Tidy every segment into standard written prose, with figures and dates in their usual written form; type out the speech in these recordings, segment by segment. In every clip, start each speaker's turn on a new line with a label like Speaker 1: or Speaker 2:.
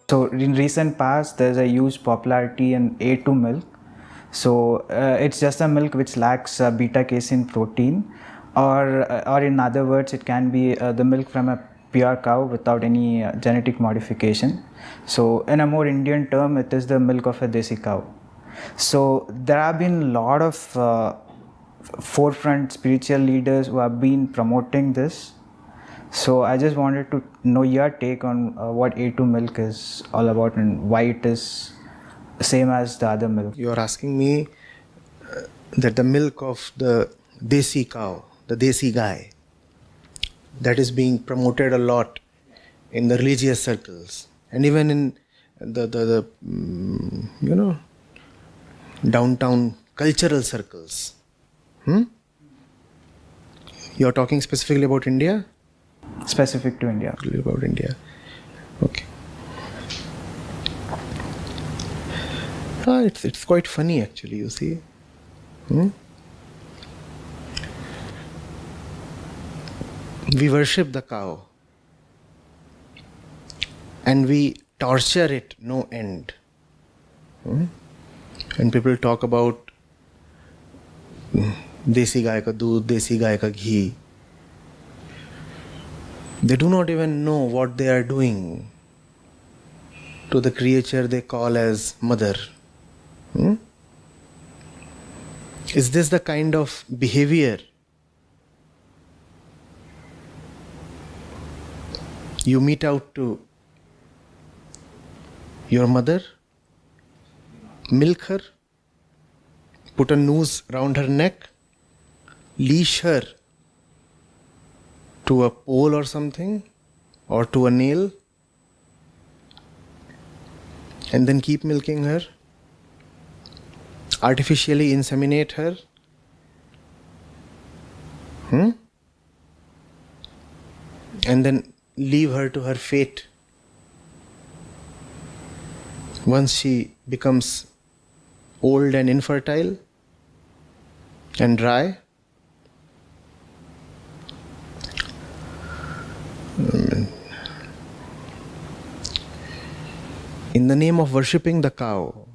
Speaker 1: So in recent past, there's a huge popularity in A2 milk. So it's just a milk which lacks beta casein protein, or in other words, it can be the milk from a pure cow without any genetic modification. So in a more Indian term, it is the milk of a desi cow. So there have been a lot of forefront spiritual leaders who have been promoting this. So I just wanted to know your take on what A2 milk is all about and why it is same as the other milk.
Speaker 2: You are asking me that the milk of the desi cow, the desi guy, that is being promoted a lot in the religious circles and even in the downtown cultural circles. You are talking specifically about India?
Speaker 1: Specific to India.
Speaker 2: About India. Okay. It's quite funny actually, you see. We worship the cow and we torture it no end. When people talk about desi gai ka doodh, desi gai ka ghee, they do not even know what they are doing to the creature they call as mother. Is this the kind of behavior you mete out to your mother? Milk her, put a noose round her neck, leash her to a pole or something, or to a nail, and then keep milking her, artificially inseminate her, and then leave her to her fate once she becomes old and infertile and dry. In the name of worshipping the cow,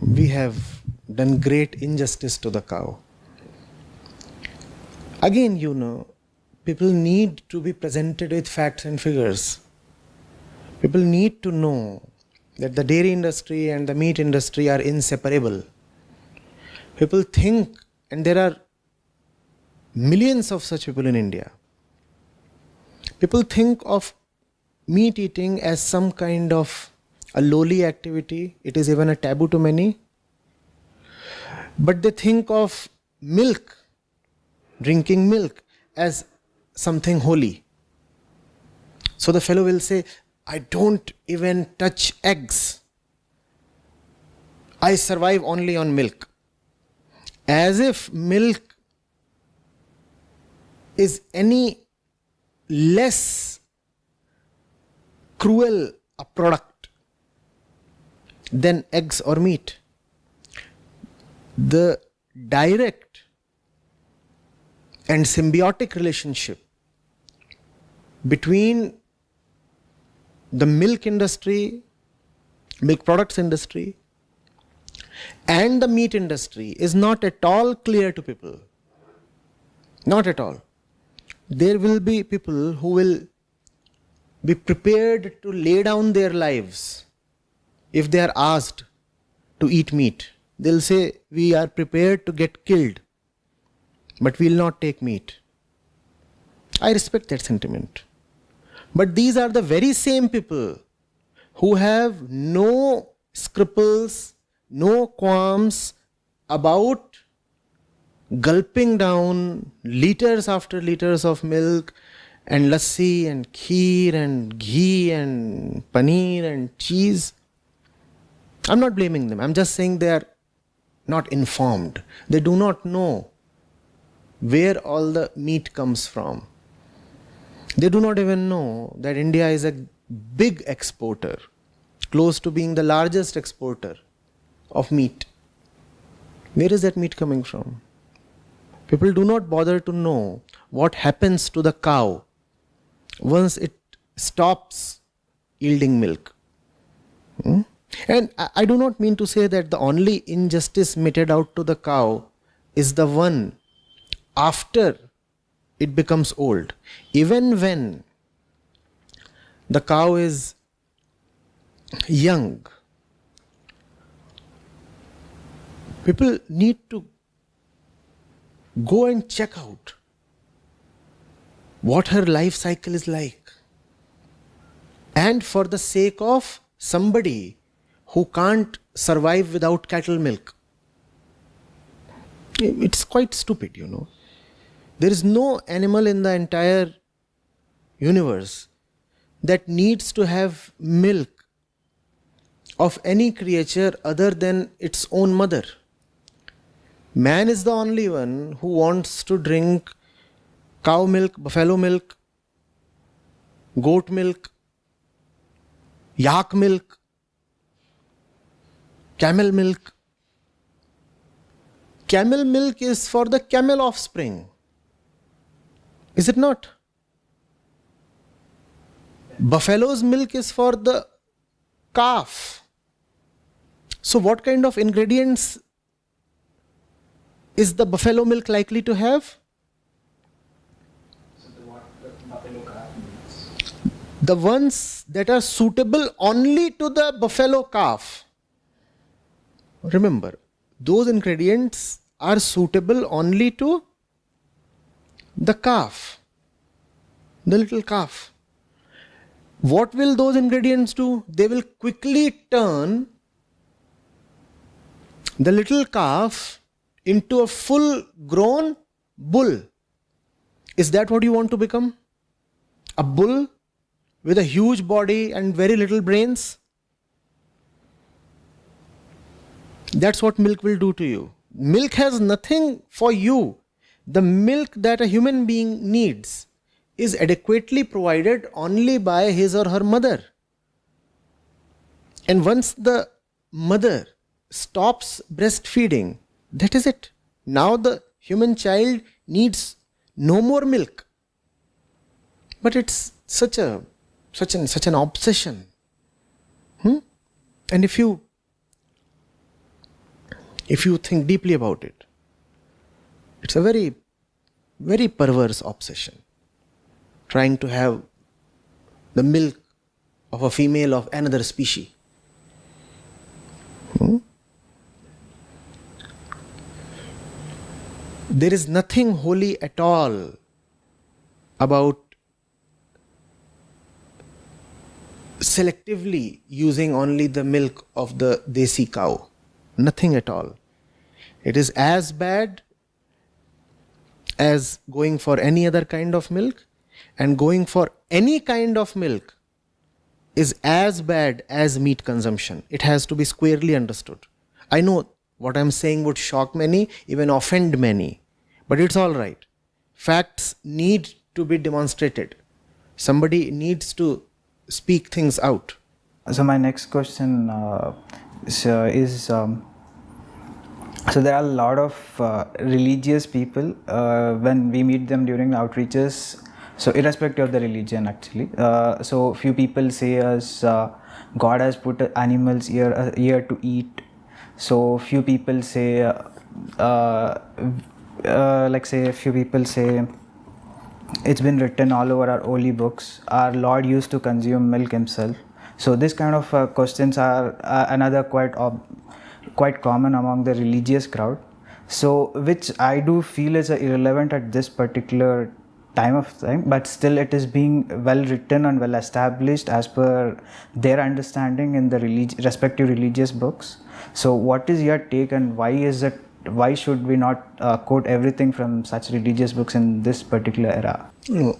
Speaker 2: we have done great injustice to the cow. Again, people need to be presented with facts and figures. People need to know that the dairy industry and the meat industry are inseparable. People think, and there are millions of such people in India, people think of meat eating as some kind of a lowly activity. It is even a taboo to many. But they think of milk, drinking milk, as something holy. So the fellow will say, I don't even touch eggs. I survive only on milk. As if milk is any less cruel a product than eggs or meat. The direct and symbiotic relationship between the milk industry, milk products industry, and the meat industry is not at all clear to people. Not at all. There will be people who will be prepared to lay down their lives if they are asked to eat meat. They'll say, we are prepared to get killed, but we'll not take meat. I respect that sentiment. But these are the very same people who have no scruples, no qualms about gulping down liters after liters of milk and lassi and kheer and ghee and paneer and cheese. I'm not blaming them. I'm just saying they are not informed. They do not know where all the meat comes from. They do not even know that India is a big exporter, close to being the largest exporter of meat. Where is that meat coming from? People do not bother to know what happens to the cow once it stops yielding milk. And I do not mean to say that the only injustice meted out to the cow is the one after it becomes old. Even when the cow is young, people need to go and check out what her life cycle is like. And for the sake of somebody who can't survive without cattle milk, it's quite stupid, you know. There is no animal in the entire universe that needs to have milk of any creature other than its own mother. Man is the only one who wants to drink cow milk, buffalo milk, goat milk, yak milk, camel milk. Camel milk is for the camel offspring. Is it not? Buffalo's milk is for the calf. So what kind of ingredients is the buffalo milk likely to have? The ones that are suitable only to the buffalo calf. Remember, those ingredients are suitable only to the calf, the little calf. What will those ingredients do? They will quickly turn the little calf into a full grown bull. Is that what you want to become? A bull with a huge body and very little brains? That's what milk will do to you. Milk has nothing for you. The milk that a human being needs is adequately provided only by his or her mother. And once the mother stops breastfeeding, that is it. Now the human child needs no more milk. But it's such an obsession. And if you think deeply about it, it's a very, very perverse obsession. Trying to have the milk of a female of another species. There is nothing holy at all about selectively using only the milk of the desi cow. Nothing at all. It is as bad as going for any other kind of milk, and going for any kind of milk is as bad as meat consumption. It has to be squarely understood. I know what I'm saying would shock many, even offend many, but it's all right. Facts need to be demonstrated. Somebody needs to speak things out.
Speaker 1: So my next question is so there are a lot of religious people when we meet them during outreaches. So irrespective of the religion, actually, so few people say us God has put animals here to eat. So few people say few people say it's been written all over our holy books. Our Lord used to consume milk himself. So this kind of questions are another quite common among the religious crowd. So which I do feel is irrelevant at this particular time, but still it is being well written and well established as per their understanding in the respective religious books. So what is your take, and why should we not quote everything from such religious books in this particular era?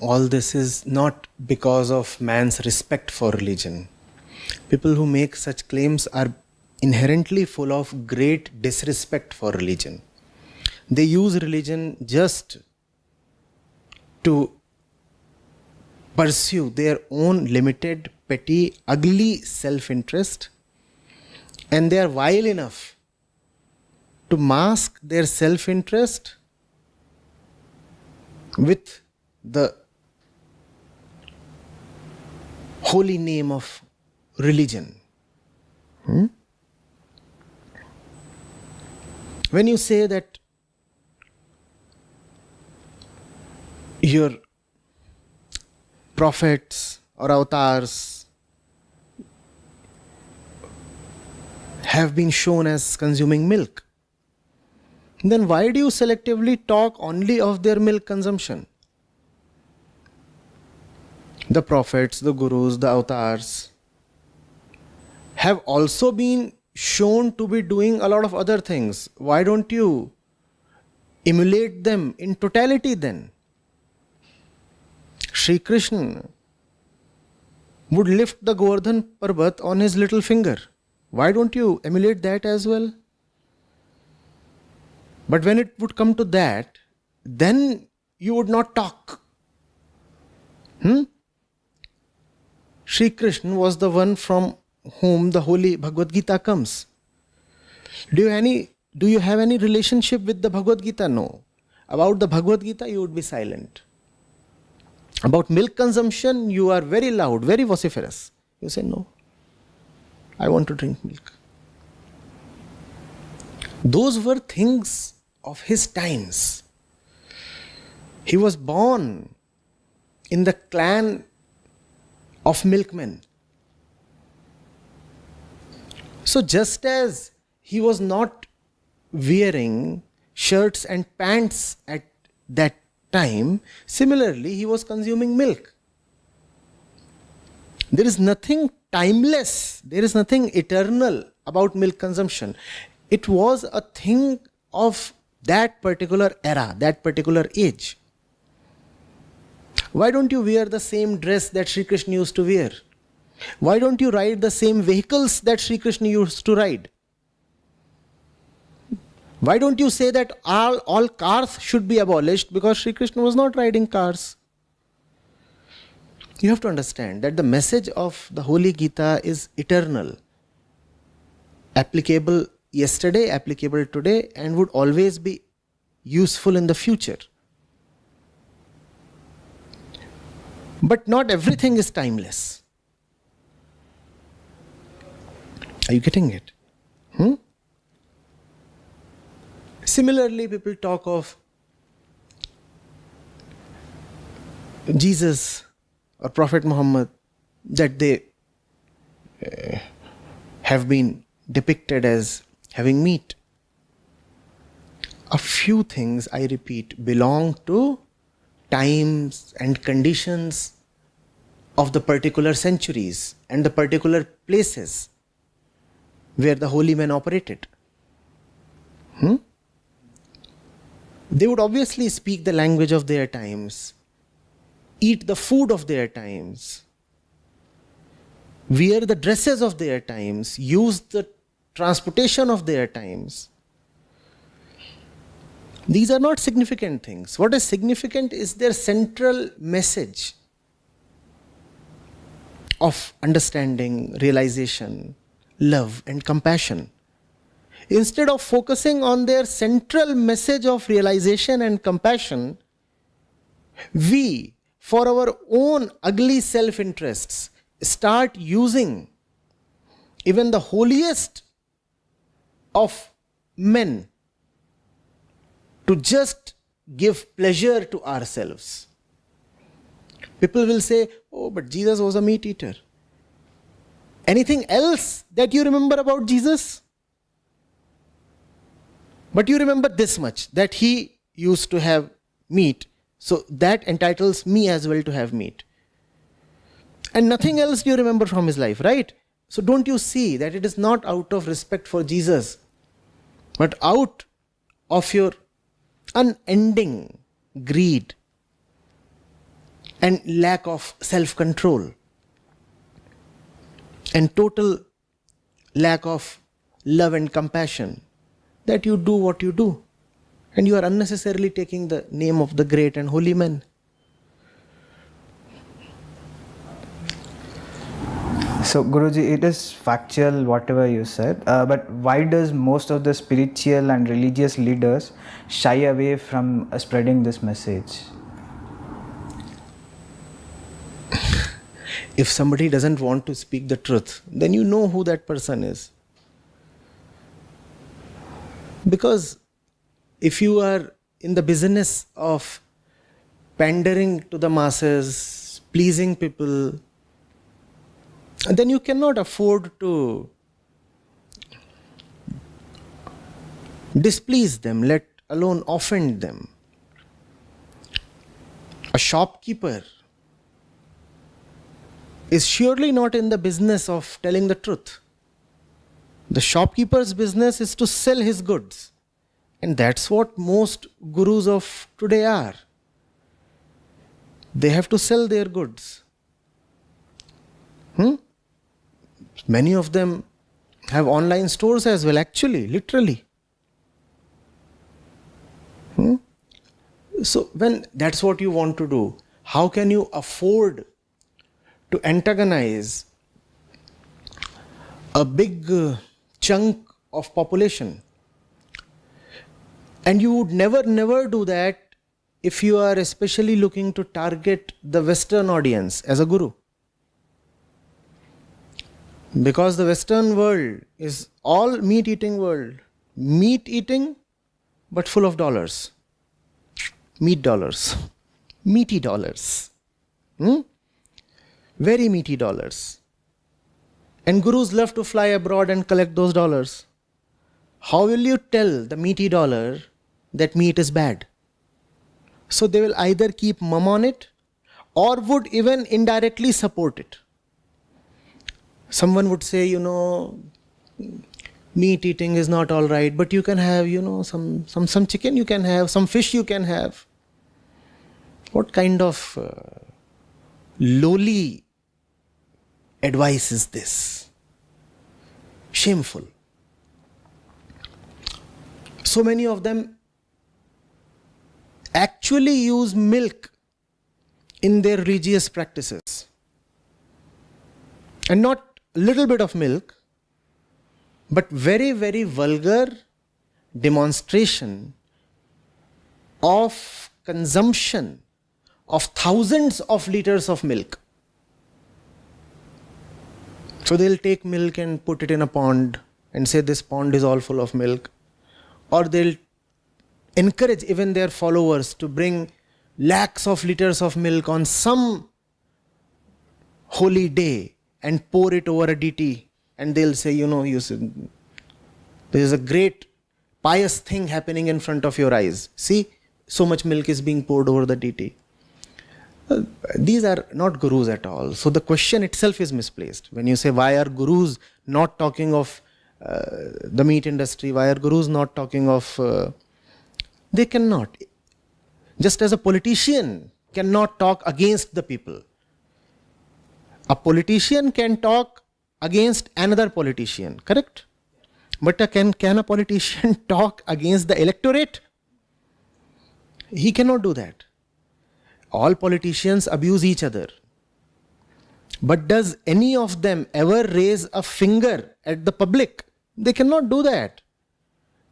Speaker 2: All this is not because of man's respect for religion. People who make such claims are inherently full of great disrespect for religion. They use religion just to pursue their own limited, petty, ugly self-interest, and they are vile enough to mask their self-interest with the holy name of religion. When you say that your prophets or avatars have been shown as consuming milk, then why do you selectively talk only of their milk consumption? The prophets, the gurus, the avatars have also been shown to be doing a lot of other things. Why don't you emulate them in totality then? Sri Krishna would lift the Govardhan Parbat on his little finger. Why don't you emulate that as well? But when it would come to that, then you would not talk. Sri Krishna was the one from whom the holy Bhagavad Gita comes. Do you have any relationship with the Bhagavad Gita? No. About the Bhagavad Gita, you would be silent. About milk consumption, you are very loud, very vociferous. You say, no, I want to drink milk. Those were things of his times. He was born in the clan of milkmen. So just as he was not wearing shirts and pants at that time, similarly he was consuming milk. There is nothing timeless, there is nothing eternal about milk consumption. It was a thing of that particular era, that particular age. Why don't you wear the same dress that Sri Krishna used to wear? Why don't you ride the same vehicles that Sri Krishna used to ride? Why don't you say that all cars should be abolished because Sri Krishna was not riding cars? You have to understand that the message of the Holy Gita is eternal, applicable yesterday, applicable today, and would always be useful in the future. But not everything is timeless. Are you getting it? Similarly, people talk of Jesus or Prophet Muhammad, that they have been depicted as having meat. A few things, I repeat, belong to times and conditions of the particular centuries and the particular places where the holy men operated. They would obviously speak the language of their times, eat the food of their times, wear the dresses of their times, use the transportation of their times. These are not significant things. What is significant is their central message of understanding, realization, love and compassion. Instead of focusing on their central message of realization and compassion, we, for our own ugly self-interests, start using even the holiest of men to just give pleasure to ourselves. People will say, oh, but Jesus was a meat eater. Anything else that you remember about Jesus? But you remember this much, that he used to have meat, so that entitles me as well to have meat. And nothing else do you remember from his life, right? So don't you see that it is not out of respect for Jesus, but out of your unending greed and lack of self-control and total lack of love and compassion that you do what you do, and you are unnecessarily taking the name of the great and holy men.
Speaker 1: So Guruji, it is factual whatever you said, but why does most of the spiritual and religious leaders shy away from spreading this message?
Speaker 2: If somebody doesn't want to speak the truth, then you know who that person is. Because if you are in the business of pandering to the masses, pleasing people, then you cannot afford to displease them, let alone offend them. A shopkeeper is surely not in the business of telling the truth. The shopkeeper's business is to sell his goods. And that's what most gurus of today are. They have to sell their goods. Many of them have online stores as well, actually, literally. So when that's what you want to do, how can you afford to antagonize a big chunk of population? And you would never do that if you are especially looking to target the Western audience as a guru. Because the Western world is all meat-eating world. Meat-eating, but full of dollars. Meat dollars. Meaty dollars. Very meaty dollars. And gurus love to fly abroad and collect those dollars. How will you tell the meaty dollar that meat is bad? So they will either keep mum on it or would even indirectly support it. Someone would say, meat eating is not all right, but you can have, some chicken you can have, some fish you can have. What kind of lowly advice is this? Shameful. So many of them actually use milk in their religious practices. And not a little bit of milk, but very, very vulgar demonstration of consumption of thousands of liters of milk. So they'll take milk and put it in a pond and say this pond is all full of milk. Or they'll encourage even their followers to bring lakhs of liters of milk on some holy day and pour it over a deity. And they'll say, there is a great pious thing happening in front of your eyes. See, so much milk is being poured over the deity. These are not gurus at all. So the question itself is misplaced. When you say, why are gurus not talking of the meat industry? Why are gurus not talking of... They cannot. Just as a politician cannot talk against the people. A politician can talk against another politician, correct? But can a politician talk against the electorate? He cannot do that. All politicians abuse each other. But does any of them ever raise a finger at the public? They cannot do that.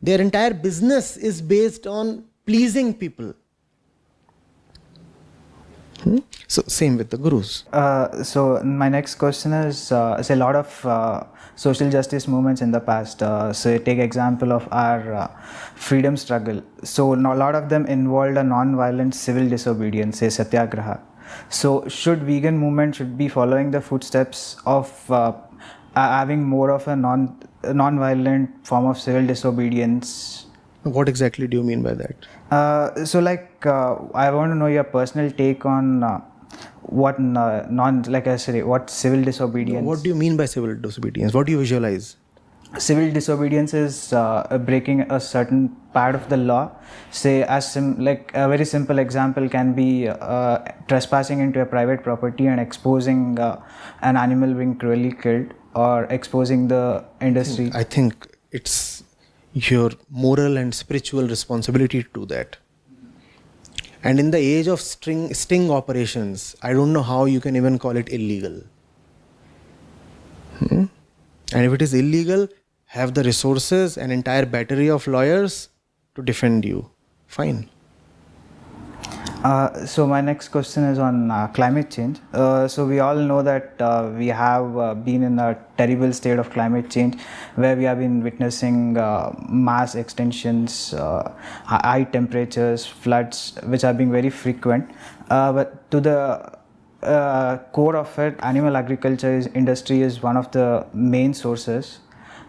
Speaker 2: Their entire business is based on pleasing people. So same with the gurus.
Speaker 1: So my next question is, a lot of social justice movements in the past. So take example of our freedom struggle. So a lot of them involved a non-violent civil disobedience, say satyagraha. So should vegan movement should be following the footsteps of having more of a non-violent form of civil disobedience?
Speaker 2: What exactly do you mean by that?
Speaker 1: I want to know your personal take on what civil disobedience.
Speaker 2: What do you mean by civil disobedience? What do you visualize?
Speaker 1: Civil disobedience is breaking a certain part of the law. Say, a very simple example can be trespassing into a private property and exposing an animal being cruelly killed, or exposing the industry.
Speaker 2: I think it's your moral and spiritual responsibility to do that. And in the age of sting operations, I don't know how you can even call it illegal. And if it is illegal, have the resources, an entire battery of lawyers to defend you. Fine.
Speaker 1: So my next question is on climate change. So we all know that we have been in a terrible state of climate change, where we have been witnessing mass extinctions, high temperatures, floods, which are being very frequent. But to the core of it, animal agriculture industry is one of the main sources.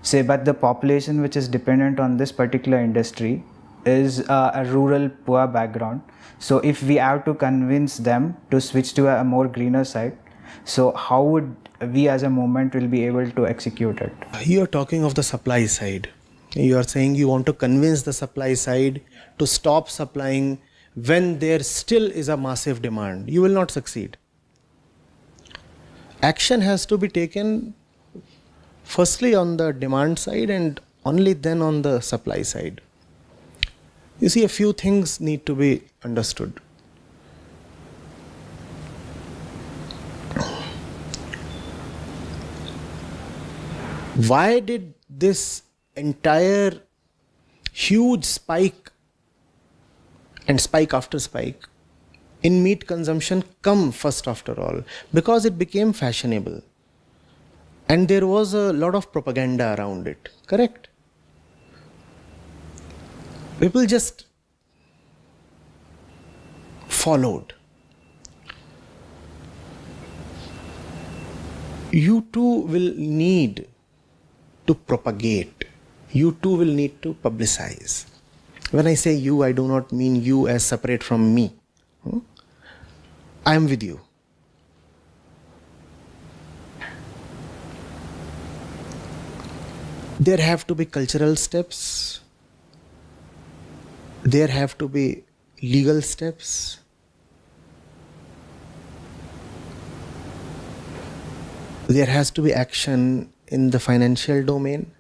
Speaker 1: Say, but the population which is dependent on this particular industry is a rural poor background. So if we have to convince them to switch to a more greener side, so how would we as a movement will be able to execute it?
Speaker 2: You are talking of the supply side. You are saying you want to convince the supply side to stop supplying when there still is a massive demand. You will not succeed. Action has to be taken firstly on the demand side and only then on the supply side. You see, a few things need to be understood. Why did this entire huge spike and spike after spike in meat consumption come first after all? Because it became fashionable. And there was a lot of propaganda around it, correct? People just followed. You too will need to propagate. You too will need to publicize. When I say you, I do not mean you as separate from me. I am with you. There have to be cultural steps. There have to be legal steps. There has to be action in the financial domain.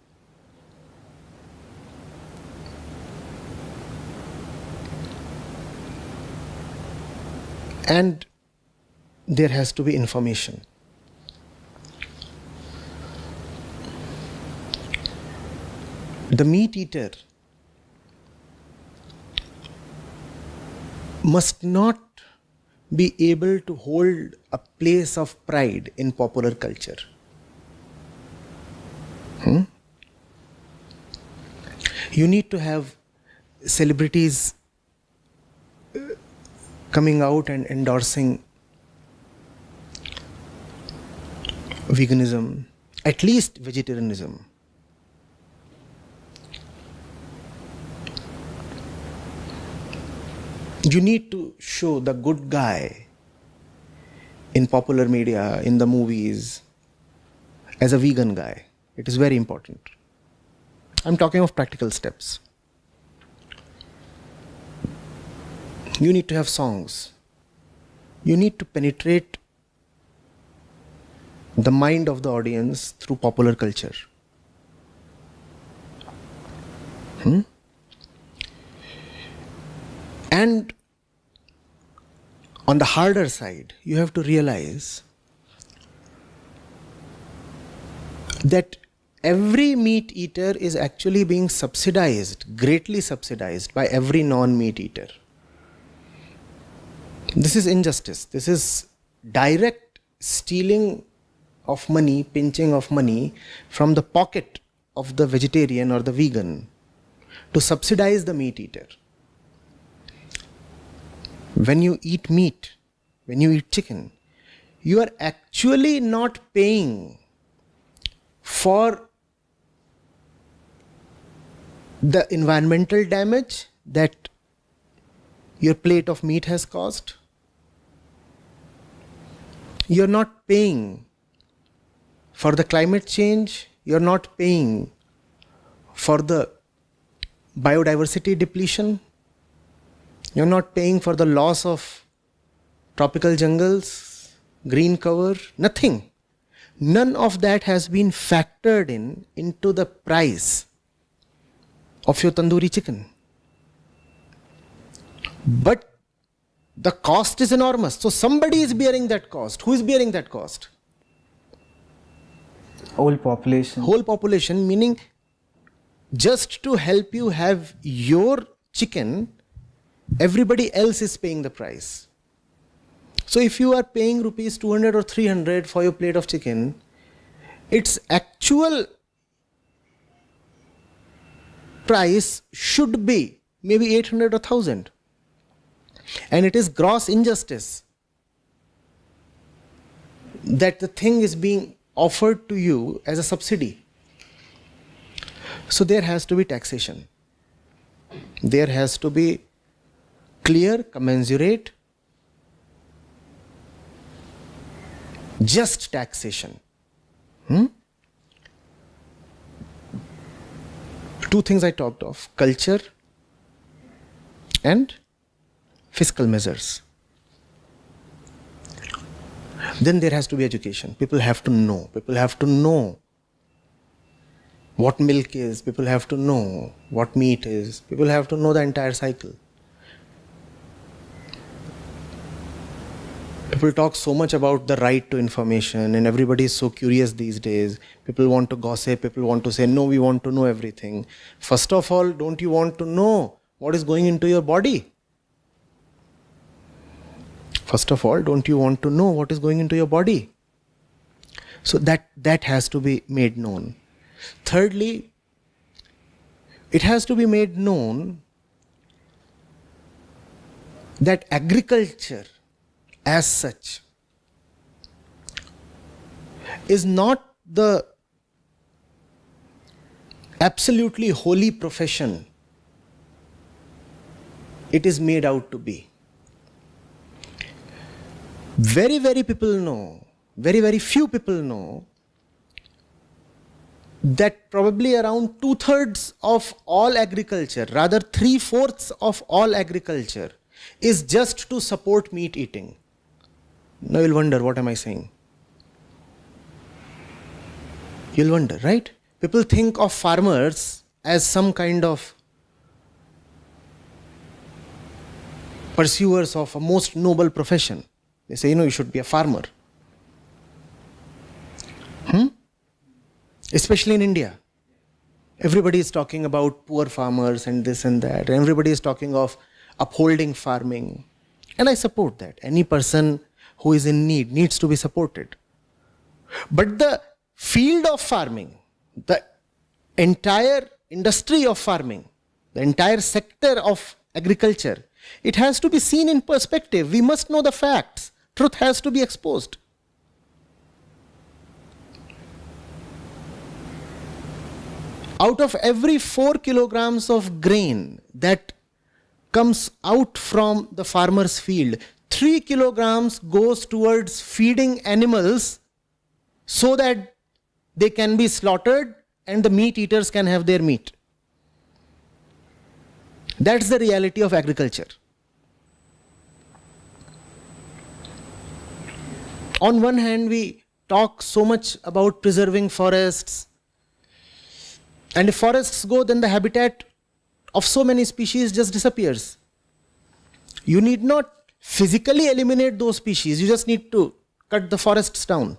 Speaker 2: And there has to be information. The meat eater must not be able to hold a place of pride in popular culture. You need to have celebrities coming out and endorsing veganism, at least vegetarianism. You need to show the good guy in popular media, in the movies, as a vegan guy. It is very important. I'm talking of practical steps. You need to have songs. You need to penetrate the mind of the audience through popular culture. And on the harder side, you have to realize that every meat eater is actually being subsidized, greatly subsidized by every non-meat eater. This is injustice. This is direct stealing of money, pinching of money from the pocket of the vegetarian or the vegan to subsidize the meat eater. When you eat meat, when you eat chicken, you are actually not paying for the environmental damage that your plate of meat has caused. You're not paying for the climate change. You're not paying for the biodiversity depletion. You're not paying for the loss of tropical jungles, green cover, nothing. None of that has been factored into the price of your tandoori chicken. But the cost is enormous. So somebody is bearing that cost. Who is bearing that cost?
Speaker 1: Whole population.
Speaker 2: Whole population, meaning just to help you have your chicken, Everybody else is paying the price. So if you are paying rupees 200 or 300 for your plate of chicken, its actual price should be maybe 800 or 1000. And it is gross injustice that the thing is being offered to you as a subsidy. So there has to be taxation. There has to be clear, commensurate, just taxation. Two things I talked of: culture and fiscal measures. Then there has to be education. People have to know. People have to know what milk is. People have to know what meat is. People have to know the entire cycle. People talk so much about the right to information, and everybody is so curious these days. People want to gossip. People want to say, no, we want to know everything. First of all, don't you want to know what is going into your body? First of all, don't you want to know what is going into your body? So that has to be made known. Thirdly, it has to be made known that agriculture as such is not the absolutely holy profession it is made out to be. Very few people know that probably around 2/3 of all agriculture, rather 3/4 of all agriculture, is just to support meat eating. Now you'll wonder, what am I saying? You'll wonder, right? People think of farmers as some kind of pursuers of a most noble profession. They say, you should be a farmer. Especially in India. Everybody is talking about poor farmers and this and that. And everybody is talking of upholding farming. And I support that. Any person who is in need needs to be supported. But the field of farming, the entire industry of farming, the entire sector of agriculture, it has to be seen in perspective. We must know the facts. Truth has to be exposed. Out of every 4 kilograms of grain that comes out from the farmer's field, 3 kilograms goes towards feeding animals so that they can be slaughtered and the meat eaters can have their meat. That's the reality of agriculture. On one hand, we talk so much about preserving forests. And if forests go, then the habitat of so many species just disappears. You need not physically eliminate those species. You just need to cut the forests down.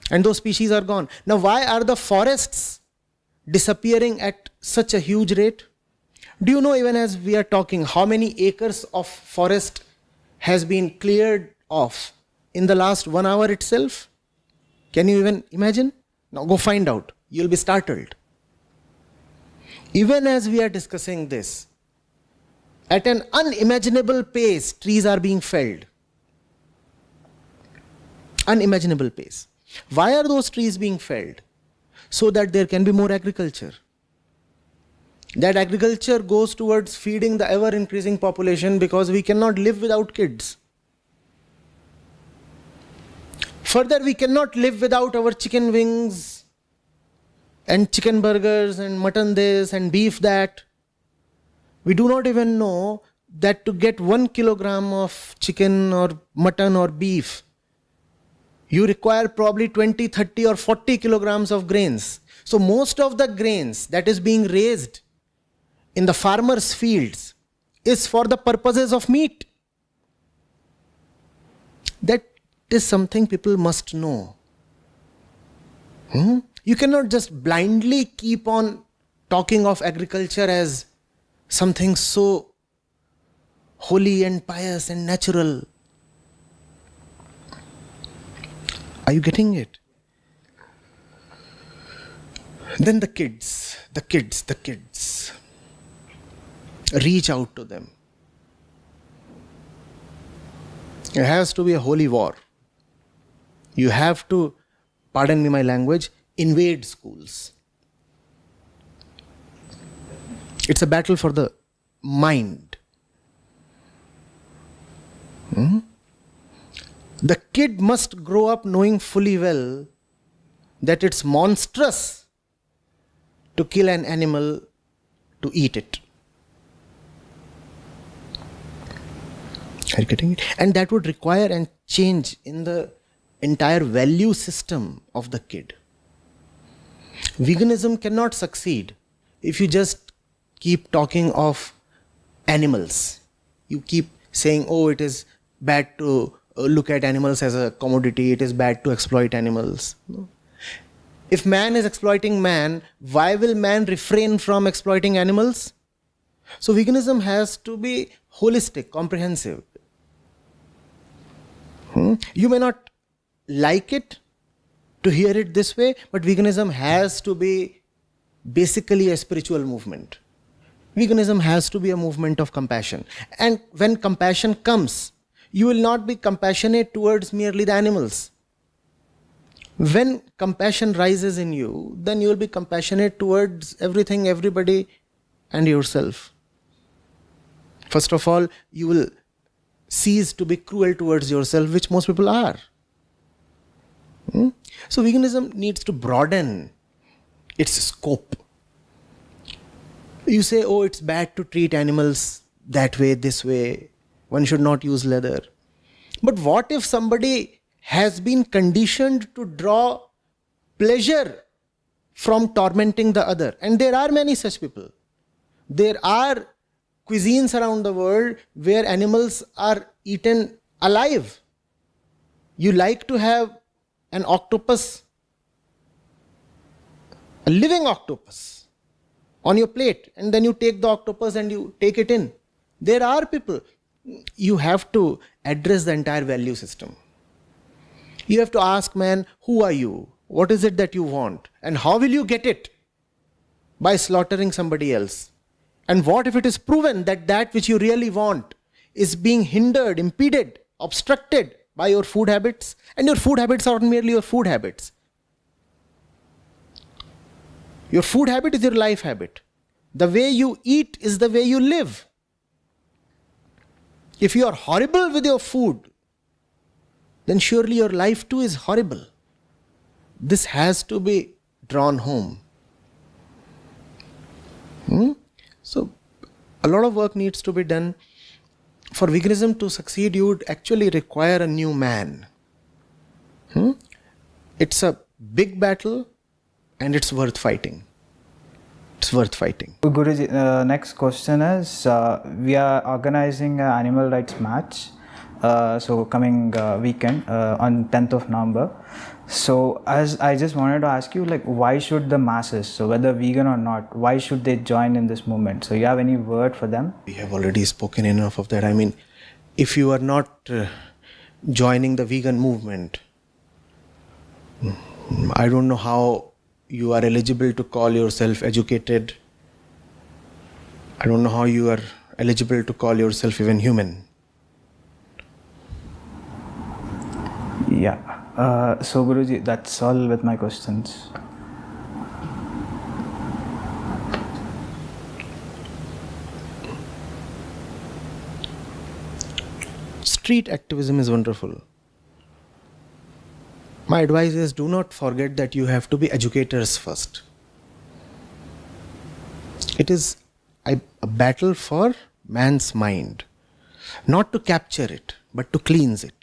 Speaker 2: And those species are gone. Now, why are the forests disappearing at such a huge rate? Do you know, even as we are talking, how many acres of forest has been cleared off in the last 1 hour itself? Can you even imagine? Now go find out. You'll be startled. Even as we are discussing this, at an unimaginable pace, trees are being felled. Unimaginable pace. Why are those trees being felled? So that there can be more agriculture. That agriculture goes towards feeding the ever-increasing population, because we cannot live without kids. Further, we cannot live without our chicken wings and chicken burgers and mutton this and beef that. We do not even know that to get 1 kilogram of chicken or mutton or beef, you require probably 20, 30 or 40 kilograms of grains. So most of the grains that is being raised in the farmers' fields is for the purposes of meat. That is something people must know. You cannot just blindly keep on talking of agriculture as something so holy and pious and natural. Are you getting it? Then the kids. Reach out to them. It has to be a holy war. You have to, pardon me my language, invade schools. It's a battle for the mind. The kid must grow up knowing fully well that it's monstrous to kill an animal to eat it. Are you getting it? And that would require a change in the entire value system of the kid. Veganism cannot succeed if you just keep talking of animals. You keep saying, oh, it is bad to look at animals as a commodity, it is bad to exploit animals. No. If man is exploiting man, why will man refrain from exploiting animals? So veganism has to be holistic, comprehensive. You may not like it to hear it this way, but veganism has to be basically a spiritual movement. Veganism has to be a movement of compassion. And when compassion comes, you will not be compassionate towards merely the animals. When compassion rises in you, then you will be compassionate towards everything, everybody, and yourself. First of all, you will cease to be cruel towards yourself, which most people are. So veganism needs to broaden its scope. You say, oh, it's bad to treat animals that way, this way. One should not use leather. But what if somebody has been conditioned to draw pleasure from tormenting the other? And there are many such people. There are cuisines around the world where animals are eaten alive. You like to have an octopus, a living octopus, on your plate, and then you take the octopus and you take it in. There are people. You have to address the entire value system. You have to ask man, who are you? What is it that you want? And how will you get it? By slaughtering somebody else. And what if it is proven that that which you really want is being hindered, impeded, obstructed by your food habits? And your food habits are not merely your food habits. Your food habit is your life habit. The way you eat is the way you live. If you are horrible with your food, then surely your life too is horrible. This has to be drawn home. So, a lot of work needs to be done. For veganism to succeed, you would actually require a new man. It's a big battle and it's worth fighting. It's worth fighting.
Speaker 1: Guruji, next question is, we are organizing an animal rights match, so coming weekend on 10th of November. So as I just wanted to ask you, like, why should the masses, so whether vegan or not, why should they join in this movement? So you have any word for them?
Speaker 2: We have already spoken enough of that. I mean, if you are not joining the vegan movement, I don't know how you are eligible to call yourself educated. I don't know how you are eligible to call yourself even human.
Speaker 1: Yeah. So Guruji, that's all with my questions.
Speaker 2: Street activism is wonderful. My advice is, do not forget that you have to be educators first. It is a battle for man's mind. Not to capture it, but to cleanse it.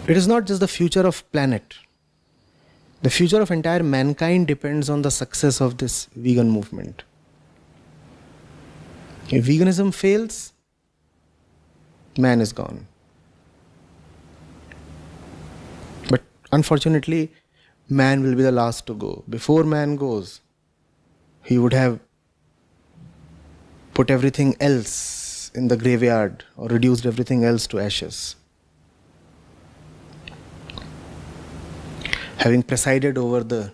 Speaker 2: It is not just the future of planet. The future of entire mankind depends on the success of this vegan movement. If veganism fails, man is gone. But unfortunately, man will be the last to go. Before man goes, he would have put everything else in the graveyard or reduced everything else to ashes. Having presided over the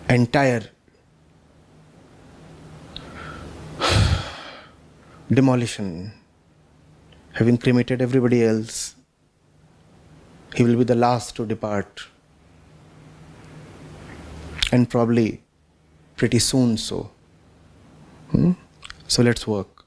Speaker 2: entire demolition, having cremated everybody else, he will be the last to depart, and probably pretty soon so. So let's work.